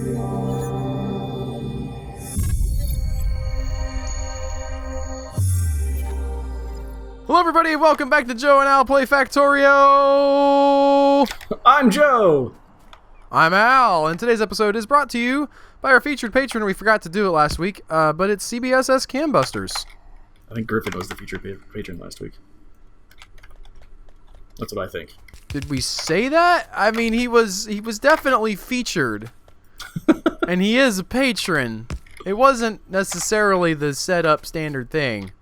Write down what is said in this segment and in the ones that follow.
Hello everybody, welcome back to Joe and Al Play Factorio! I'm Joe! I'm Al, and today's episode is brought to you by our featured patron. We forgot to do it last week, but it's CBSS Cambusters. I think Griffin was the featured patron last week. That's what I think. Did we say that? I mean, he was definitely featured, and he is a patron. It wasn't necessarily the set-up standard thing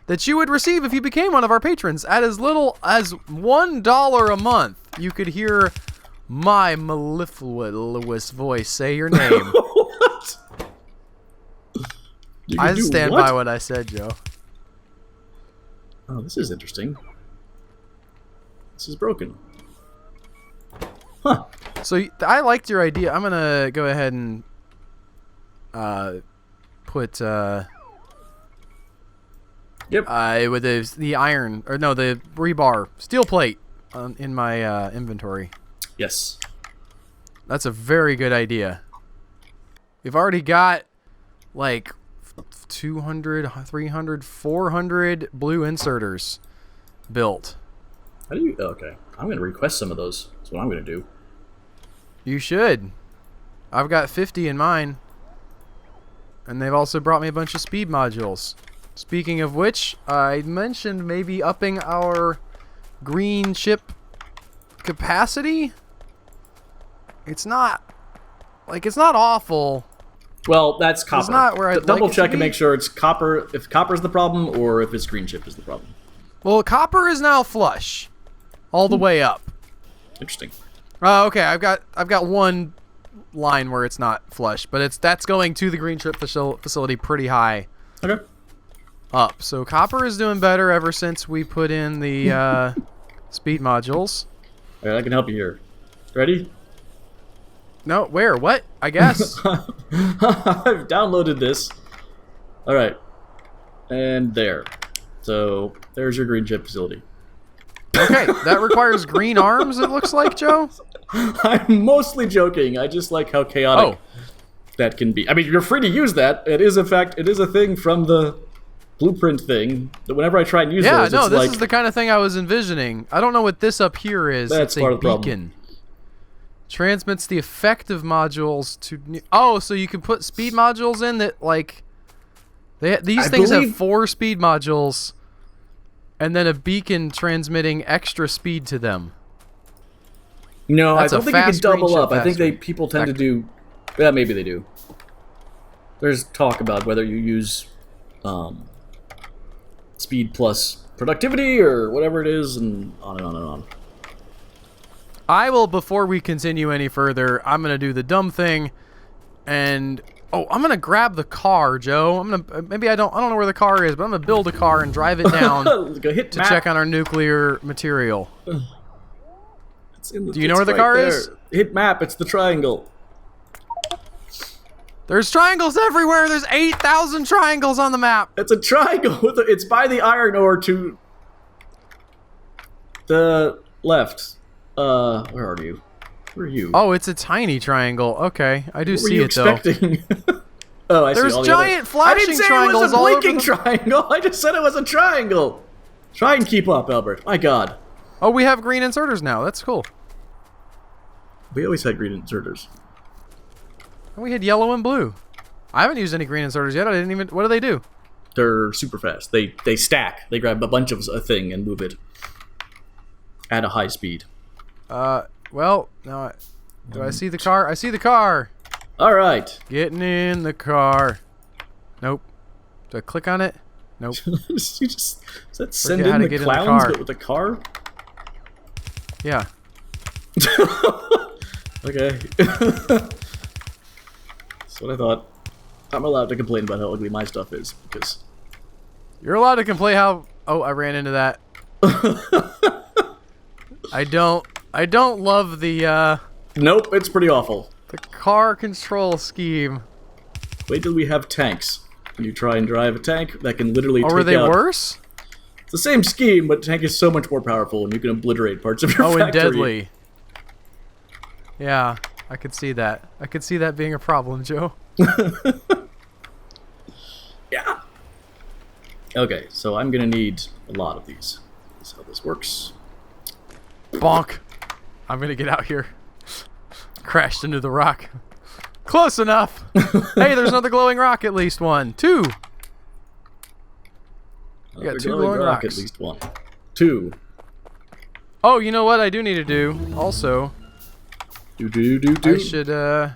that you would receive if you became one of our patrons. At as little as $1 a month, you could hear my mellifluous voice say your name. What? I stand by what I said, Joe. Oh, this is interesting. This is broken. Huh. So I liked your idea. I'm gonna go ahead and put Yep. with the iron, or no, the rebar steel plate in my inventory. Yes. That's a very good idea. We've already got like 200, 300, 400 blue inserters built. How do you... Oh, okay. I'm going to request some of those. That's what I'm going to do. You should. I've got 50 in mine. And they've also brought me a bunch of speed modules. Speaking of which, I mentioned maybe upping our green chip capacity. It's not awful. Well, that's copper. It's not where I'd double like it check to and be. make sure it's copper. If copper's the problem, or if it's green chip is the problem. Well, copper is now flush, all the way up. Interesting. Okay, I've got one line where it's not flush, but that's going to the green chip facility pretty high. Okay. Up. So copper is doing better ever since we put in the speed modules. All right, I can help you here. Ready? No, where? What? I guess. I've downloaded this. All right. And there. So there's your green chip facility. Okay, that requires green arms, it looks like, Joe. I'm mostly joking. I just like how chaotic that can be. I mean, you're free to use that. It is, in fact, it is a thing from the blueprint thing. That whenever I try and use those, no, it's this like, is the kind of thing I was envisioning. I don't know what this up here is. That's it's part a of the problem. beacon. Transmits the effective modules to... Oh, so you can put speed modules in that, like... These things have 4 speed modules, and then a beacon transmitting extra speed to them. No, That's I don't a think you can fast green double chip up. I think fast people tend to do... Yeah, maybe they do. There's talk about whether you use speed plus productivity or whatever it is, and on and on and on. I will, before we continue any further, I'm going to do the dumb thing, and... Oh, I'm going to grab the car, Joe. I don't know where the car is, but I'm going to build a car and drive it down Go hit to map. check on our nuclear material. Do you know where the car is? Hit map, it's the triangle. There's triangles everywhere. There's 8,000 triangles on the map. It's a triangle. It's by the iron ore to the left. Where are you? Where are you? Oh, it's a tiny triangle. Okay, I do What were see you it, though. expecting? Oh, I see. There's all the giant other... flashing I didn't say triangles it was a all over blinking the- triangle. I just said it was a triangle. Try and keep up, Albert. My God. Oh, we have green inserters now. That's cool. We always had green inserters. And we had yellow and blue. I haven't used any green inserters yet. I didn't even... What do they do? They're super fast. They stack. They grab a bunch of a thing and move it at a high speed. Well, no. Do I see the car? I see the car. All right. Getting in the car. Nope. Do I click on it? Nope. Does that send Forget how in to the get in the clowns car. but with a car? Yeah. Okay. That's what I thought. I'm allowed to complain about how ugly my stuff is because You're allowed to complain how... Oh, I ran into that. I don't love the nope, it's pretty awful. the car control scheme. Wait till we have tanks. You try and drive a tank that can literally take out... Are they worse? It's the same scheme, but tank is so much more powerful and you can obliterate parts of your Oh, factory. and deadly. Yeah. I could see that. I could see that being a problem, Joe. Yeah. Okay, so I'm gonna need a lot of these. That's how this works. Bonk. I'm gonna get out here. Crashed into the rock. Close enough. Hey, there's another glowing rock. At least one. Two. You got two glowing rocks. At least one. Two. Oh, you know what I do need to do? Also, I should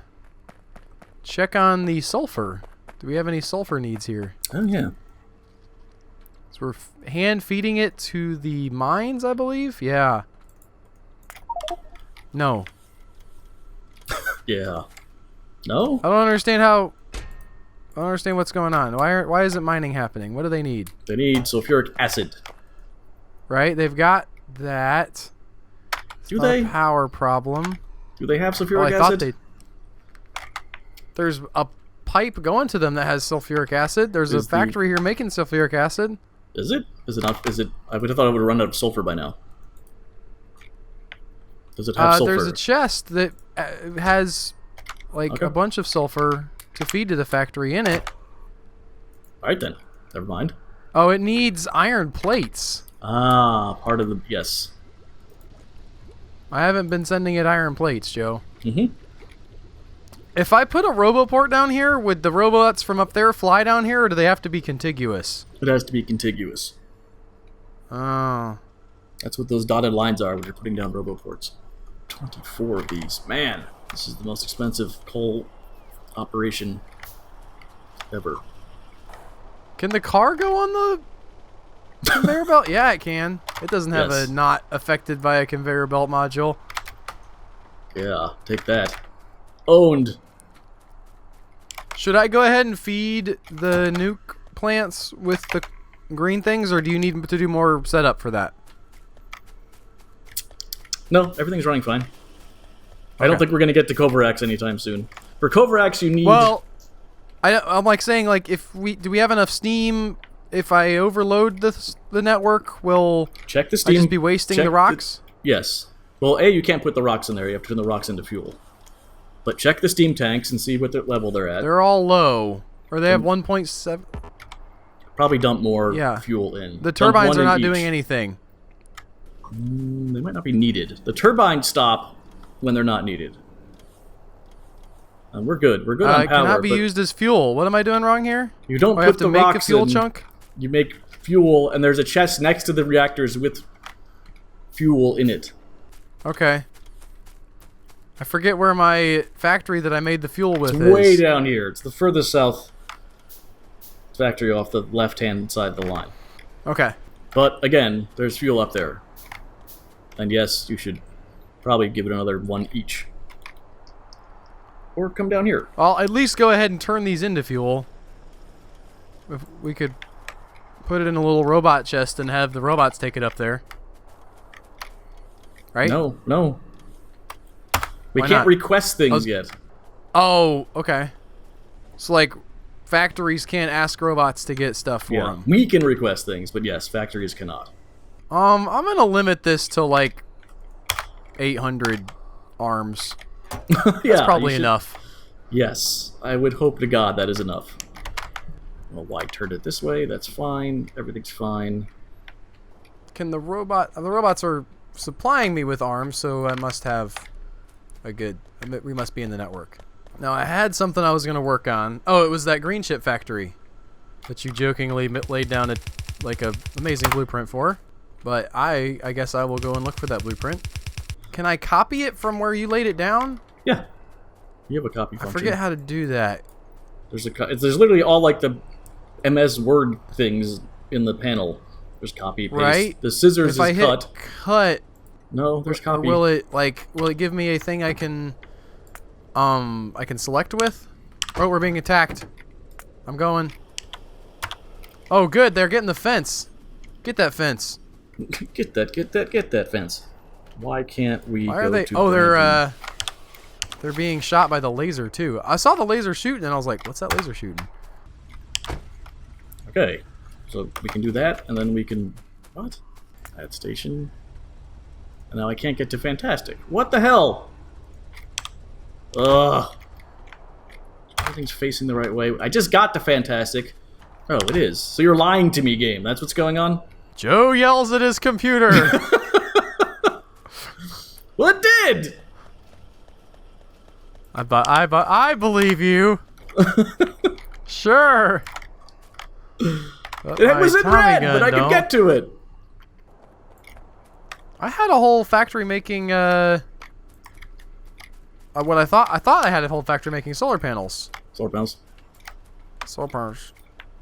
check on the sulfur. Do we have any sulfur needs here? Oh yeah. So we're hand feeding it to the mines, I believe. Yeah. No. Yeah. No? I don't understand how. I don't understand what's going on. Why isn't mining happening? What do they need? They need sulfuric acid. Right? They've got that. Do they? Power problem. Do they have sulfuric I acid? thought they. There's a pipe going to them that has sulfuric acid. There's a factory here making sulfuric acid. Is it? Is it not? Is it? I would have thought it would have run out of sulfur by now. Does it have sulfur? There's a chest that has like a bunch of sulfur to feed to the factory in it. All right then. Never mind. Oh, it needs iron plates. Ah, part of the yes. I haven't been sending it iron plates, Joe. Mm-hmm. If I put a roboport down here, would the robots from up there fly down here, or do they have to be contiguous? It has to be contiguous. Oh. That's what those dotted lines are when you're putting down roboports. 24 of these. Man, this is the most expensive coal operation ever. Can the car go on the conveyor belt? Yeah, it can. It doesn't have Yes. a not affected by a conveyor belt module. Yeah, take that. Owned. Should I go ahead and feed the nuke plants with the green things, or do you need to do more setup for that? No, everything's running fine. I don't think we're going to get to Kovarax anytime soon. For Kovarax, you need... Well, I'm like saying, like, if do we have enough steam? If I overload the network, will check the I steam. just be wasting the rocks? Yes. Well, A, you can't put the rocks in there. You have to turn the rocks into fuel. But check the steam tanks and see what level they're at. They're all low. Or they have 1.7. Probably dump more Yeah. fuel in. The turbines are not doing anything. They might not be needed. The turbines stop when they're not needed. And we're good. We're good on It power. cannot be used as fuel. What am I doing wrong here? You don't I put have to the make a rocks fuel in. chunk? You make fuel, and there's a chest next to the reactors with fuel in it. Okay. I forget where my factory that I made the fuel with It's is. way down here. It's the furthest south factory off the left-hand side of the line. Okay. But, again, there's fuel up there. And yes, you should probably give it another one each. Or come down here. I'll at least go ahead and turn these into fuel. If we could put it in a little robot chest and have the robots take it up there. Right? No, no. We Why can't not? request things yet. Oh, okay. So, like, factories can't ask robots to get stuff for them. We can request things, but yes, factories cannot. I'm gonna limit this to, like, 800 arms. That's probably enough. Yes, I would hope to God that is enough. Well, why turn it this way? That's fine. Everything's fine. Can the robots are supplying me with arms, so I must have a good... We must be in the network. Now, I had something I was going to work on. Oh, it was that green chip factory that you jokingly laid down a amazing blueprint for. But I guess I will go and look for that blueprint. Can I copy it from where you laid it down? Yeah. You have a copy function. I forget how to do that. There's literally all like the MS Word things in the panel. There's copy, paste. Right? The scissors If I is hit cut, No, there's copy. will it give me a thing I can select with? Oh, we're being attacked. I'm going. Oh, good. They're getting the fence. Get that fence. get that fence. Why can't we Why go are they? to Oh, Brandon? they're being shot by the laser too. I saw the laser shooting, and I was like, "What's that laser shooting?" Okay, so we can do that, and then we can what? Add station. And now I can't get to Fantastic. What the hell? Ugh. Everything's facing the right way. I just got the fantastic. Oh, it is. So you're lying to me, game. That's what's going on? Joe yells at his computer. Well, it did! I believe you. Sure. It was in red, but I could get to it. I had a whole factory making what I thought I had a whole factory making solar panels. Solar panels. Solar panels.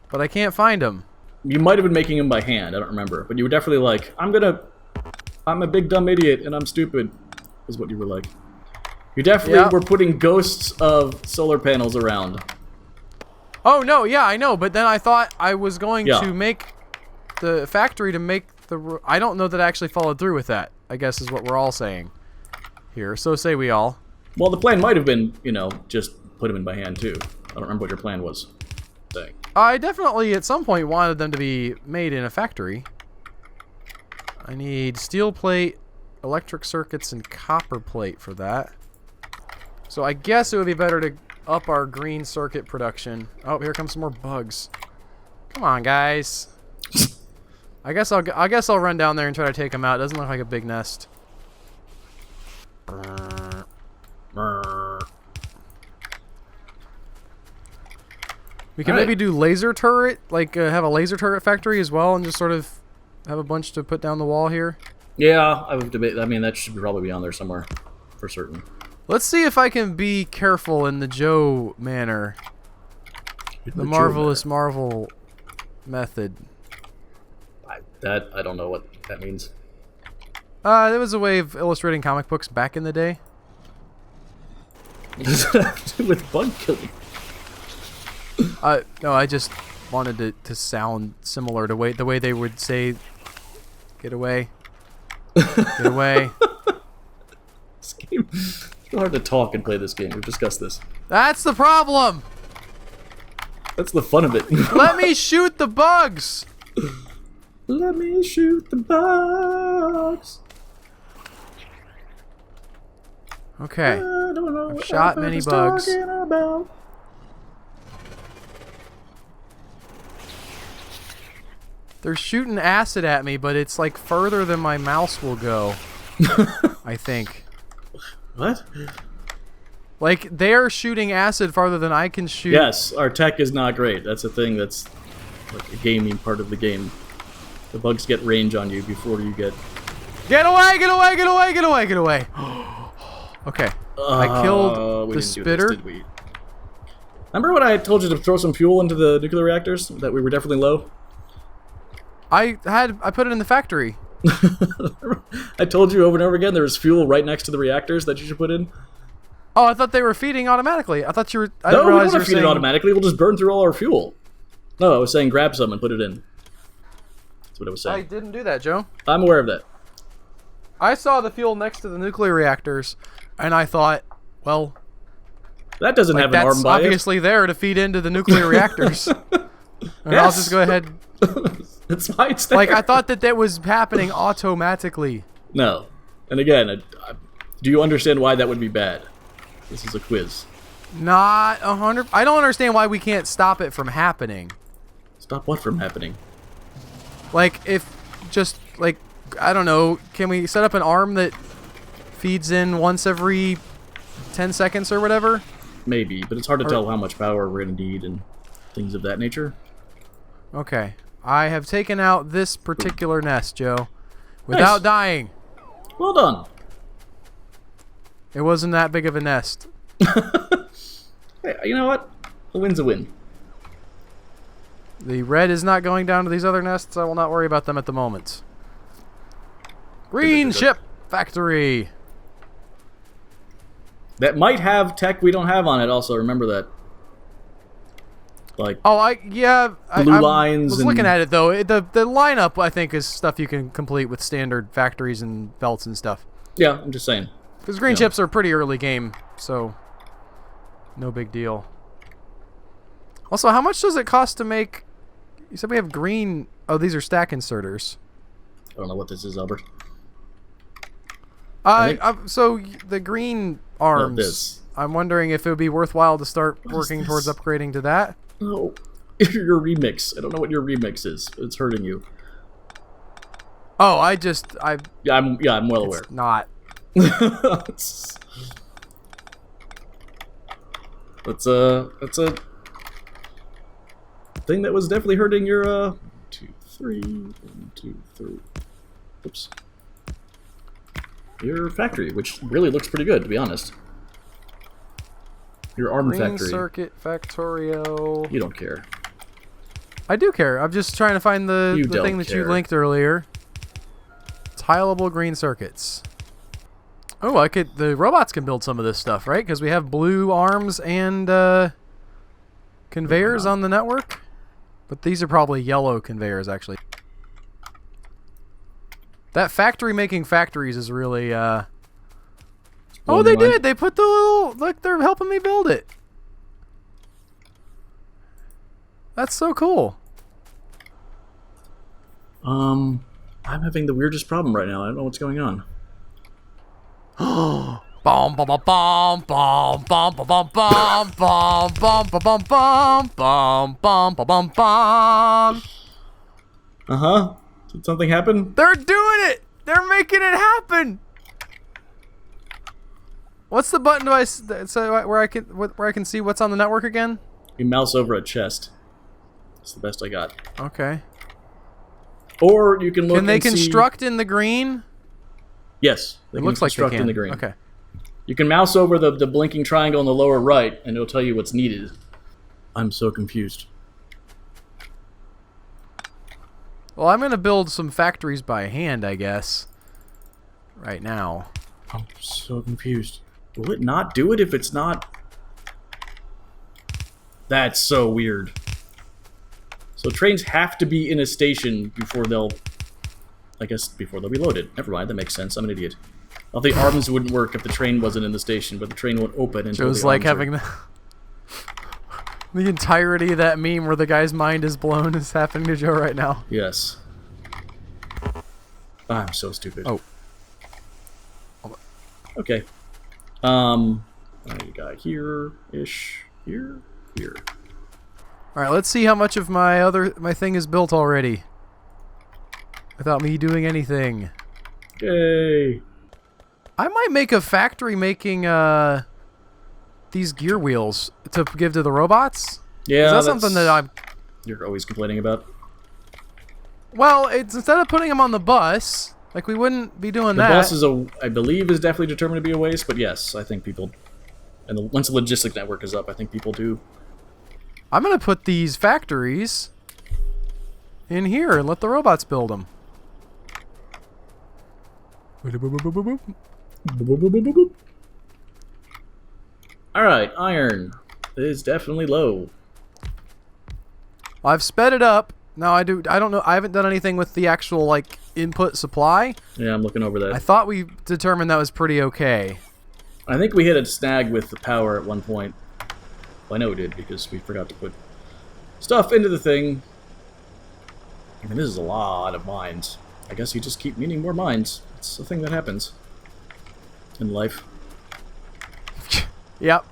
But I can't find them. You might have been making them by hand, I don't remember. But you were definitely like, I'm a big dumb idiot and I'm stupid, is what you were like. You definitely were putting ghosts of solar panels around. Oh, no, yeah, I know. But then I thought I was going to make the factory to make the... I don't know that I actually followed through with that, I guess is what we're all saying here. So say we all. Well, the plan might have been, you know, just put them in by hand, too. I don't remember what your plan was. Saying. I definitely, at some point, wanted them to be made in a factory. I need steel plate, electric circuits, and copper plate for that. So I guess it would be better to up our green circuit production. Oh, here comes some more bugs. Come on, guys. I guess I'll run down there and try to take them out. It doesn't look like a big nest. We can maybe do laser turret, like have a laser turret factory as well, and just sort of have a bunch to put down the wall here. Yeah, I would debate. I mean, that should probably be on there somewhere, for certain. Let's see if I can be careful in the Joe manner. The marvelous Marvel method. I don't know what that means. There was a way of illustrating comic books back in the day. What does that have to do with bug killing? No, I just wanted it to sound similar to the way they would say, "Get away, get away." This game, it's hard to talk and play this game. We've discussed this. That's the problem. That's the fun of it. Let me shoot the bugs. Let me shoot the bugs. Okay. I don't know I've shot many bugs. They're shooting acid at me, but it's like further than my mouse will go. I think. What? Like, they're shooting acid farther than I can shoot. Yes, our tech is not great. That's a thing that's like a gaming part of the game. The bugs get range on you before you get... Get away, get away, get away, get away, get away. Okay. I killed the spitter. Did we? Remember when I told you to throw some fuel into the nuclear reactors? That we were definitely low? I put it in the factory. I told you over and over again there was fuel right next to the reactors that you should put in. Oh, I thought they were feeding automatically. I thought you were... No, we don't want to feed it automatically. We'll just burn through all our fuel. No, I was saying grab some and put it in. That's what I was saying. I didn't do that, Joe. I'm aware of that. I saw the fuel next to the nuclear reactors, and I thought, well... That doesn't have an arm by it. That's obviously there to feed into the nuclear reactors. And I'll just go ahead... That's why it's there. Like, I thought that was happening automatically. No. And again, do you understand why that would be bad? This is a quiz. Not 100... I don't understand why we can't stop it from happening. Stop what from happening? Like, if just, like, I don't know, can we set up an arm that feeds in once every 10 seconds or whatever? Maybe, but it's hard to tell how much power we're going to need and things of that nature. Okay. I have taken out this particular nest, Joe, without dying. Well done. It wasn't that big of a nest. Hey, you know what? A win's a win. The red is not going down to these other nests. I will not worry about them at the moment. Green ship factory. That might have tech we don't have on it also, remember that. Like blue lines. I was looking at it though. The lineup I think is stuff you can complete with standard factories and belts and stuff. Yeah, I'm just saying. Because green chips are pretty early game, so no big deal. Also, how much does it cost to make... You said we have green... Oh, these are stack inserters. I don't know what this is, Albert. So the green arms I'm wondering if it would be worthwhile to start working towards upgrading to that. Oh, your remix. I don't know what your remix is. It's hurting you. Oh, Yeah, I'm well aware. Not. That's a thing that was definitely hurting your 1, 2, 3, 1, 2, 3. Oops. Your factory, which really looks pretty good, to be honest. Your arm Green factory. circuit Factorio. You don't care. I do care. I'm just trying to find the thing that you linked earlier. Tileable green circuits. Oh, the robots can build some of this stuff, right? Because we have blue arms and conveyors on the network. But these are probably yellow conveyors, actually. That factory making factories is really, Oh, they did! They put the little... Look, they're helping me build it. That's so cool. I'm having the weirdest problem right now. I don't know what's going on. Bom bom bom bom bom bom bom bom bom bom bom bom bom bom bom bom bom. Uh-huh. Did something happen? They're doing it! They're making it happen! What's the button where I can see what's on the network again? You mouse over a chest. That's the best I got. Okay. Or you can look. Can they construct in the green? Yes, It looks like they construct can. in the green. Okay. You can mouse over the blinking triangle in the lower right, and it'll tell you what's needed. I'm so confused. Well, I'm gonna build some factories by hand, I guess. Right now. I'm so confused. Will it not do it if it's not? That's so weird. So trains have to be in a station before they'll... I guess before they'll be loaded. Never mind, that makes sense. I'm an idiot. Well, the arms wouldn't work if the train wasn't in the station, but the train won't open until Joe's the like arms having the entirety of that meme where the guy's mind is blown is happening to Joe right now. Yes. I'm so stupid. Oh. Okay. You got here-ish, here. All right, let's see how much of my thing is built already. Without me doing anything. Yay. I might make a factory making these gear wheels to give to the robots. Yeah, is that something that you're always complaining about? Well, it's instead of putting them on the bus, like we wouldn't be doing that. The bus is I believe, is definitely determined to be a waste, but yes, I think people, and once the logistics network is up, I think people do. I'm gonna put these factories in here and let the robots build them. Alright, iron is definitely low. I've sped it up. Now I don't know. I haven't done anything with the actual like input supply. Yeah, I'm looking over that. I thought we determined that was pretty okay. I think we hit a snag with the power at one point. Well, I know we did because we forgot to put stuff into the thing. I mean, this is a lot of mines. I guess you just keep needing more mines. It's a thing that happens in life. Yep.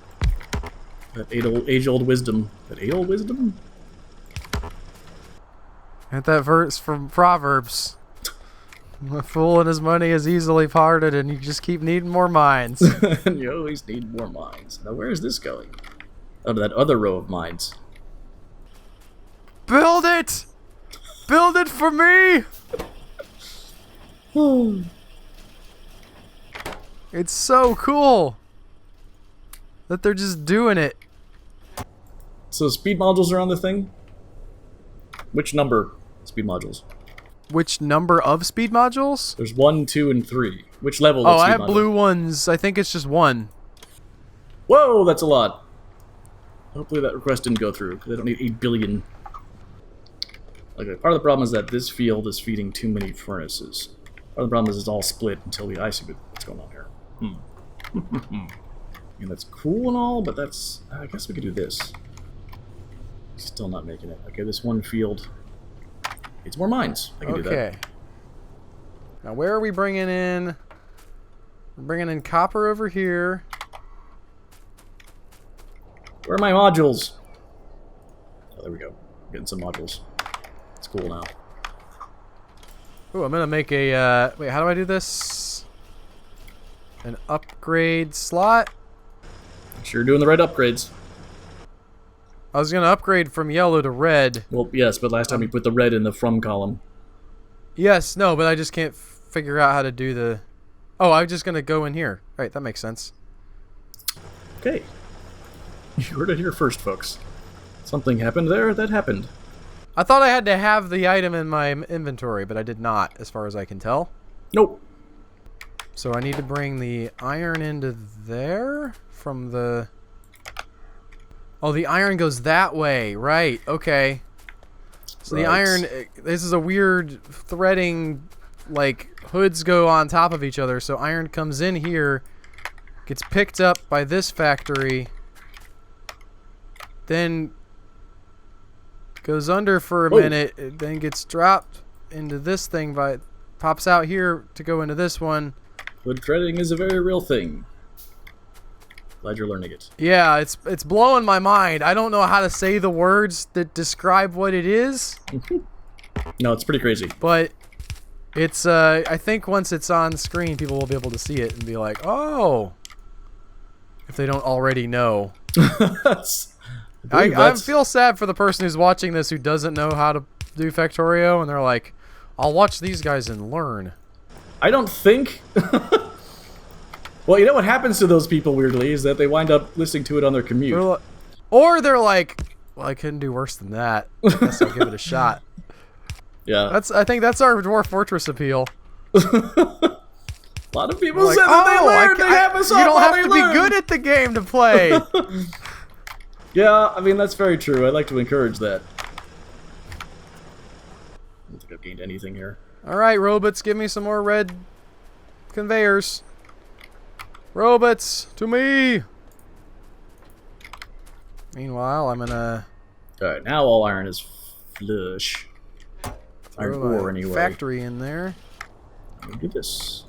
That age-old wisdom. That age-old wisdom? Ain't that verse from Proverbs? A fool and his money is easily parted, and you just keep needing more mines. And you always need more mines. Now, where is this going? Oh, to that other row of mines. Build it! Build it for me! It's so cool that they're just doing it. So speed modules are on the thing? Which number speed modules? Which number of speed modules? There's 1, 2, and 3. Which level of Oh, speed I have module? blue ones. I think it's just one. Whoa, that's a lot. Hopefully that request didn't go through, because I don't need 8 billion. Okay, part of the problem is that this field is feeding too many furnaces. Part of the problem is it's all split until I see what's going on here. And that's cool and all, but that's... I guess we could do this. Still not making it. Okay, this one field... It's more mines. I can do that. Okay. Now where are we bringing in? We're bringing in copper over here. Where are my modules? Oh, there we go. Getting some modules. It's cool now. Ooh, I'm gonna make a, wait, how do I do this? An upgrade slot? Sure, you're doing the right upgrades. I was gonna upgrade from yellow to red. Well, yes, but last time you put the red in the from column. Yes, no, but I just can't figure out how to do the... Oh, I'm just gonna go in here. Right, that makes sense. Okay. You heard it here first, folks. Something happened there that happened. I thought I had to have the item in my inventory, but I did not, as far as I can tell. Nope. So I need to bring the iron into there from the... Oh, the iron goes that way. Right, okay. So the iron... This is a weird threading... Like, hoods go on top of each other, so iron comes in here, gets picked up by this factory, then goes under for a minute, it then gets dropped into this thing, pops out here to go into this one. Hood threading is a very real thing. Glad you're learning it. Yeah, it's blowing my mind. I don't know how to say the words that describe what it is. No, it's pretty crazy. But it's, I think once it's on screen, people will be able to see it and be like, oh, if they don't already know. I feel sad for the person who's watching this who doesn't know how to do Factorio, and they're like, I'll watch these guys and learn. I don't think... Well, you know what happens to those people, weirdly, is that they wind up listening to it on their commute. Or they're like, well, I couldn't do worse than that. I guess I'll give it a shot. Yeah. I think that's our Dwarf Fortress appeal. A lot of people said that they learned. They have us on. You don't have to be good at the game to play. Yeah, I mean, that's very true. I'd like to encourage that. I don't think I've gained anything here. Alright, robots, give me some more red conveyors. Robots, to me! Meanwhile, I'm gonna... Alright, now all iron is flush. Iron ore, anyway. Factory in there. Let me do this.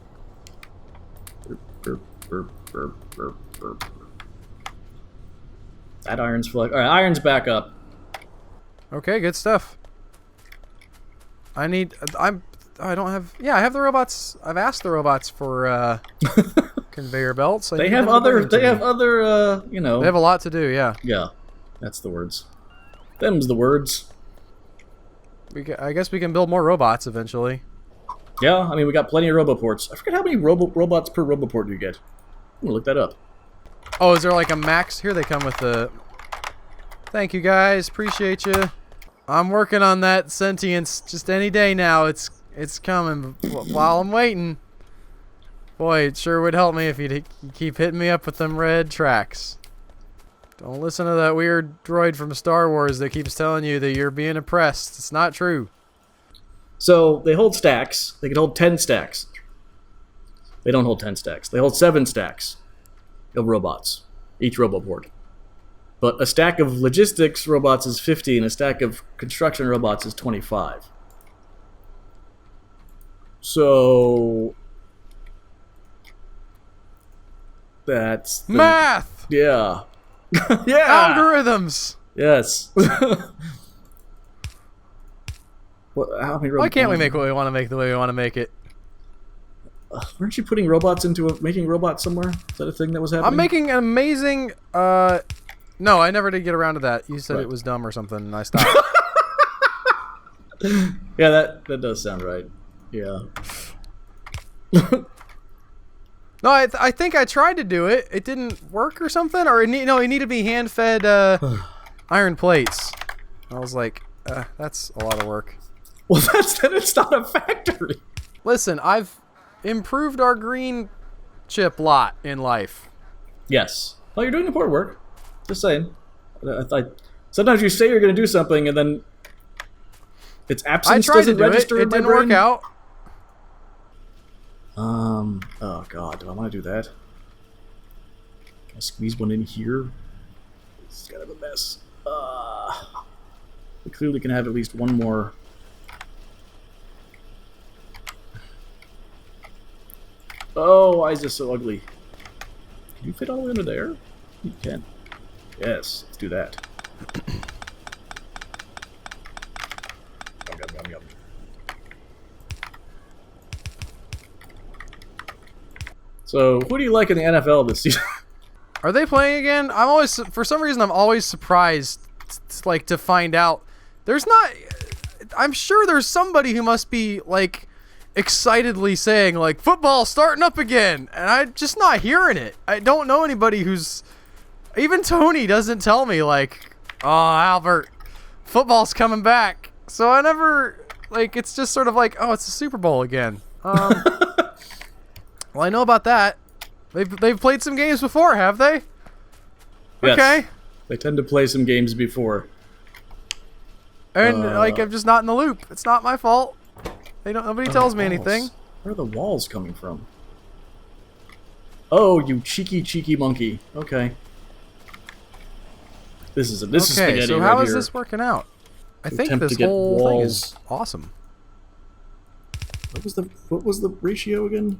Burp, burp, burp, burp, burp, burp. That iron's full. Alright, iron's back up. Okay, good stuff. I don't have... Yeah, I have the robots. I've asked the robots for, conveyor belts. They have other, you know... They have a lot to do, yeah. Yeah, that's the words. Them's the words. I guess we can build more robots eventually. Yeah, I mean, we got plenty of roboports. I forget how many robots per roboport you get. I'm gonna look that up. Oh, is there like a max? Here they come with the... Thank you, guys. Appreciate you. I'm working on that sentience just any day now. It's coming. While I'm waiting... Boy, it sure would help me if you'd keep hitting me up with them red tracks. Don't listen to that weird droid from Star Wars that keeps telling you that you're being oppressed. It's not true. So, they hold stacks. They can hold 10 stacks. They don't hold 10 stacks. They hold 7 stacks of robots, each roboport. But a stack of logistics robots is 50, and a stack of construction robots is 25. So... That's... Math! Yeah. Yeah! Algorithms! Yes. How many Why can't we make what we want to make the way we want to make it? Weren't you putting robots into making robots somewhere? Is that a thing that was happening? I'm making an amazing... No, I never did get around to that. You said it was dumb or something, and I stopped. Yeah, that does sound right. Yeah. No, I think I tried to do it. It didn't work or something, or it needed to be hand-fed iron plates. I was like, that's a lot of work. Well, then it's not a factory. Listen, I've improved our green chip lot in life. Yes. Well, you're doing important work. Just saying. Sometimes you say you're going to do something, and then its absence doesn't register in my brain. It didn't work out. Oh god, do I want to do that? Can I squeeze one in here? It's kind of a mess. We clearly can have at least one more. Oh, why is this so ugly? Can you fit all the way under there? You can. Yes, let's do that. Yum, yum, yum, yum. So, who do you like in the NFL this season? Are they playing again? I'm always, for some reason, I'm always surprised, like, to find out. There's not. I'm sure there's somebody who must be like excitedly saying like football starting up again, and I'm just not hearing it. I don't know anybody who's. Even Tony doesn't tell me like, oh, Albert, football's coming back. So I never like. It's just sort of like, oh, it's the Super Bowl again. Well, I know about that. They've played some games before, have they? Yes. Okay. They tend to play some games before. And like I'm just not in the loop. It's not my fault. Nobody tells me anything. Where are the walls coming from? Oh, you cheeky monkey. Okay. This is spaghetti. Okay, so right how is here. this working out? I think Attempt this to get whole thing is walls. awesome. What was the ratio again?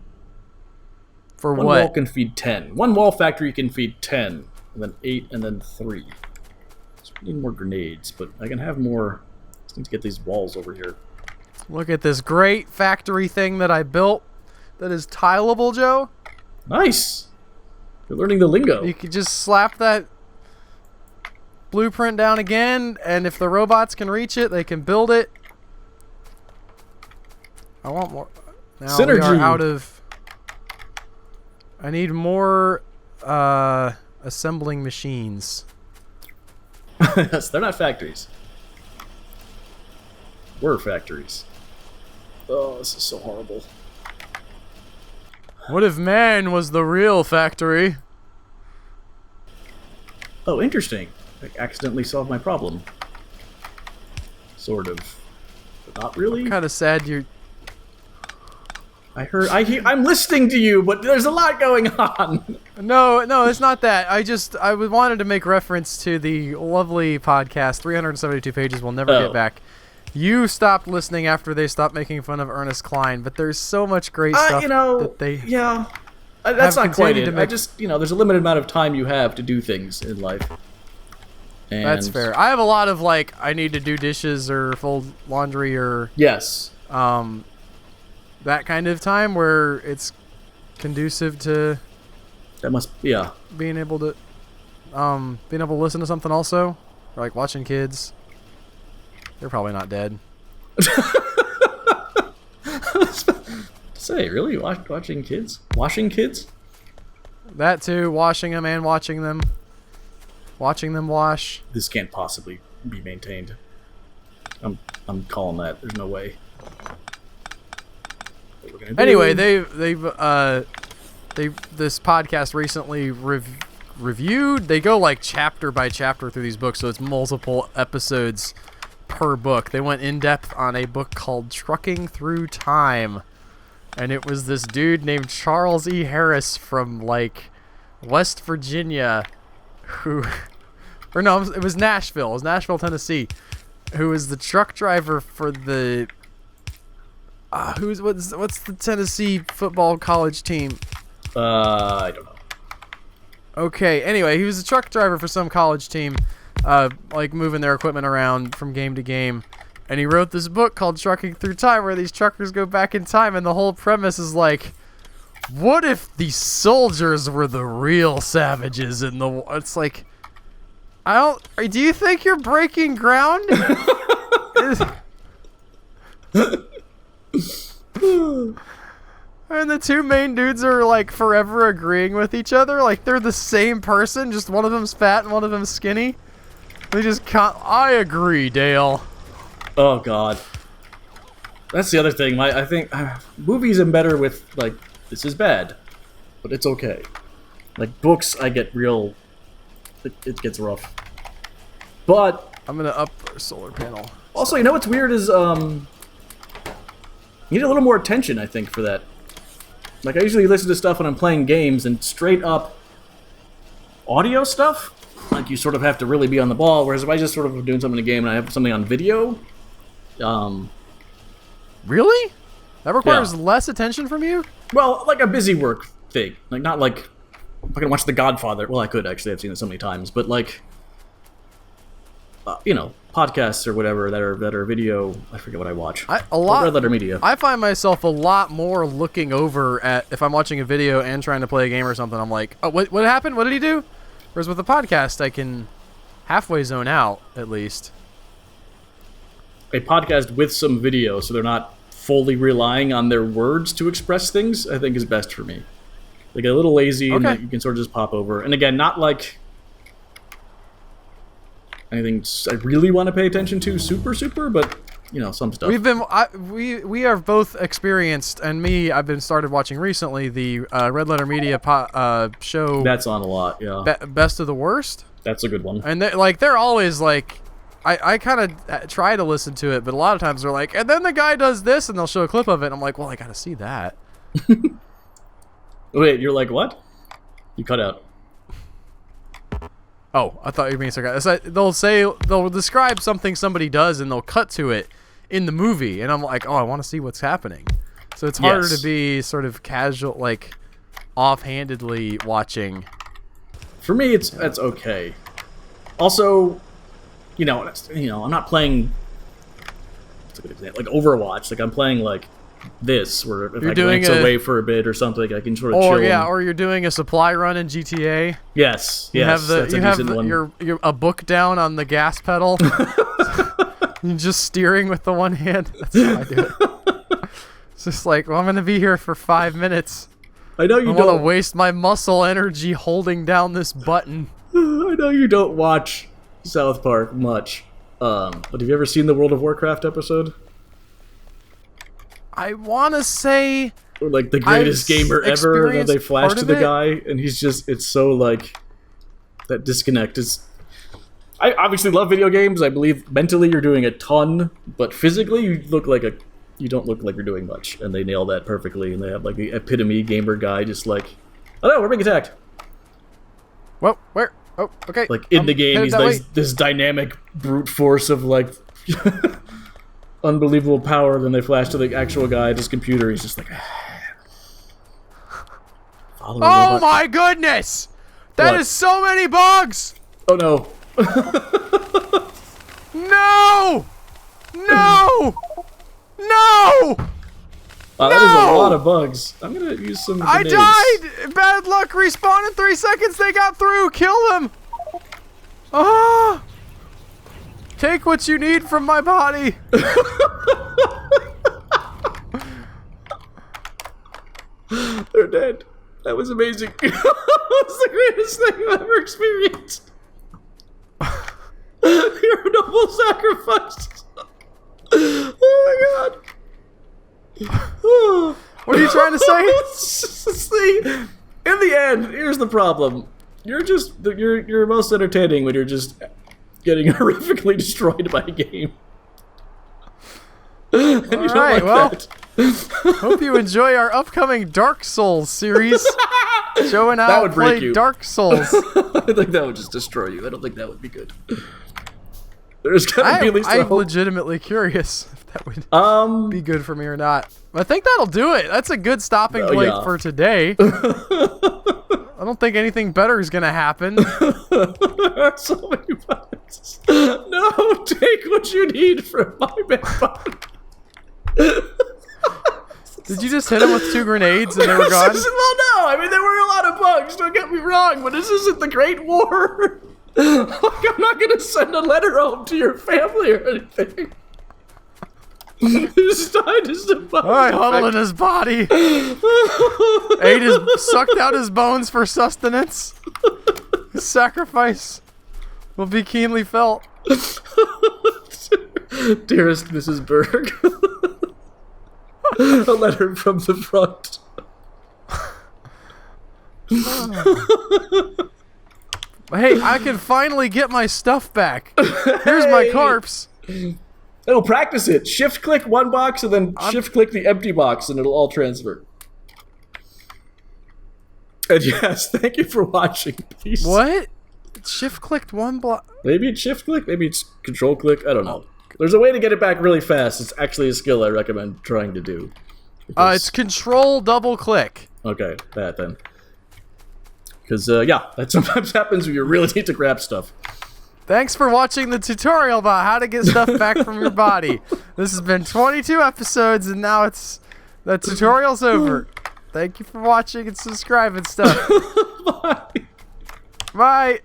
For One what? wall can feed 10. One wall factory can feed 10, and then 8, and then 3. So we need more grenades, but I can have more. Just need to get these walls over here. Look at this great factory thing that I built that is tileable, Joe. Nice! You're learning the lingo. You could just slap that blueprint down again, and if the robots can reach it, they can build it. I want more. Now Synergy. we are out of... I need more assembling machines. Yes, they're not factories. We're factories. Oh, this is so horrible. What if man was the real factory? Oh, interesting. I accidentally solved my problem. Sort of. But not really. Kind of sad you're... I'm listening to you, but there's a lot going on. No, it's not that. I wanted to make reference to the lovely podcast, 372 pages, We'll Never Get Back. You stopped listening after they stopped making fun of Ernest Cline, but there's so much great stuff that they... Yeah. That's not quite it. make... there's a limited amount of time you have to do things in life. And That's fair. I have a lot of, like, I need to do dishes or fold laundry or... Yes. That kind of time where it's conducive to That must... Yeah. being able to listen to something also, or like watching kids. They're probably not dead. Say, really? Watching kids? Washing kids? That too, washing them and watching them. Watching them wash. This can't possibly be maintained. I'm calling that. There's no way. What we're gonna do- Anyway, they've this podcast recently reviewed. They go like chapter by chapter through these books, so it's multiple episodes per book. They went in depth on a book called Trucking Through Time, and it was this dude named Charles E. Harris from like West Virginia, who, or no, it was Nashville. It was Nashville, Tennessee, who was the truck driver for the. What's the Tennessee football college team? I don't know. Okay, anyway, he was a truck driver for some college team, like moving their equipment around from game to game. And he wrote this book called Trucking Through Time, where these truckers go back in time, and the whole premise is like, what if the soldiers were the real savages in the... It's like, do you think you're breaking ground? And the two main dudes are like forever agreeing with each other, like they're the same person, just one of them's fat and one of them's skinny. They just can't. I agree, Dale. Oh God. That's the other thing. I think movies am better with like, this is bad, but it's okay. Like books, I get real. It gets rough. But I'm gonna up our solar panel. also, you know what's weird is you need a little more attention, I think, for that. Like, I usually listen to stuff when I'm playing games, and straight up audio stuff, like, you sort of have to really be on the ball, whereas if I just sort of doing something in a game and I have something on video, Really? That requires less attention from you? well, like a busy work thing. Like, not like not gonna watch The Godfather. Well, I could actually. I've seen it so many times, but like, you know, podcasts or whatever that are video. I forget what I watch. Red letter media. I find myself a lot more looking over at if I'm watching a video and trying to play a game or something. I'm like, oh, what happened? What did he do? Whereas with a podcast, I can halfway zone out at least. A podcast with some video, so they're not fully relying on their words to express things, I think is best for me. They get a little lazy, and you can sort of just pop over. And again, not like anything I really want to pay attention to, super, but you know, some stuff. We are both experienced, and I've started watching recently the Red Letter Media show. That's on a lot, yeah. Best of the Worst. That's a good one. And they're always like, I kind of try to listen to it, but a lot of times they're like, and then the guy does this, and they'll show a clip of it, and I'm like, well, I gotta see that. Wait, you're like, what? You cut out. Oh, I thought you were being sarcastic. They'll describe something somebody does, and they'll cut to it in the movie, and I'm like, oh, I want to see what's happening. So it's harder to be sort of casual, like offhandedly watching. For me, that's okay. Also, you know, I'm not playing. What's a good example? Like Overwatch. Like I'm playing like this, where if I glance away for a bit or something, I can sort of chill. Or you're doing a supply run in GTA. Yes. You have a book down on the gas pedal. You're just steering with the one hand. That's how I do it. It's just like, well, I'm gonna be here for 5 minutes. I know you don't want to waste my muscle energy holding down this button. I know you don't watch South Park much, but have you ever seen the World of Warcraft episode? I want to say... Or like the greatest gamer ever, and then they flash to the guy, and he's just... It's so like... That disconnect is... I obviously love video games. I believe mentally you're doing a ton, but physically you don't look like you're doing much, and they nail that perfectly, and they have like the epitome gamer guy just like, oh no, we're being attacked. Well, where? Oh, okay. Like in the game, he's like this dynamic brute force of like unbelievable power. Then they flash to the actual guy at his computer. He's just like, oh my goodness! That is so many bugs! Oh no. No! No! No! That is a lot of bugs. I'm gonna use some grenades. I died! Bad luck, respawn in 3 seconds, they got through! Kill them! Ah! Take what you need from my body! They're dead. That was amazing. That was the greatest thing I've ever experienced. Your noble sacrifice. Oh my god. What are you trying to say? In the end, here's the problem. You're most entertaining when you're just getting horrifically destroyed by a game. Alright, well, hope you enjoy our upcoming Dark Souls series. Showing how to play Dark Souls. I think that would just destroy you. I don't think that would be good. There's gotta be at least I'm legitimately curious if that would be good for me or not. I think that'll do it. That's a good stopping point for today. I don't think anything better is gonna happen. So many bugs. No, take what you need from my bed body. Did you just hit him with 2 grenades and they were gone? Well, no. I mean, there were a lot of bugs. Don't get me wrong, but this isn't the Great War. Like, I'm not gonna send a letter home to your family or anything. His died as the bug. Alright, huddled in his body. Sucked out his bones for sustenance. His sacrifice will be keenly felt. Dearest Mrs. Berg. A letter from the front. Hey, I can finally get my stuff back. Here's my corpse. It'll practice it. Shift click one box and then shift click the empty box and it'll all transfer. And yes, thank you for watching. Peace. What? Shift clicked one block? Maybe it's shift click, maybe it's control click. I don't know. There's a way to get it back really fast. It's actually a skill I recommend trying to do. It's control double click. Okay, that then. Because, yeah, that sometimes happens when you really need to grab stuff. Thanks for watching the tutorial about how to get stuff back from your body. This has been 22 episodes, and now the tutorial's over. Thank you for watching and subscribing stuff. Bye. Bye.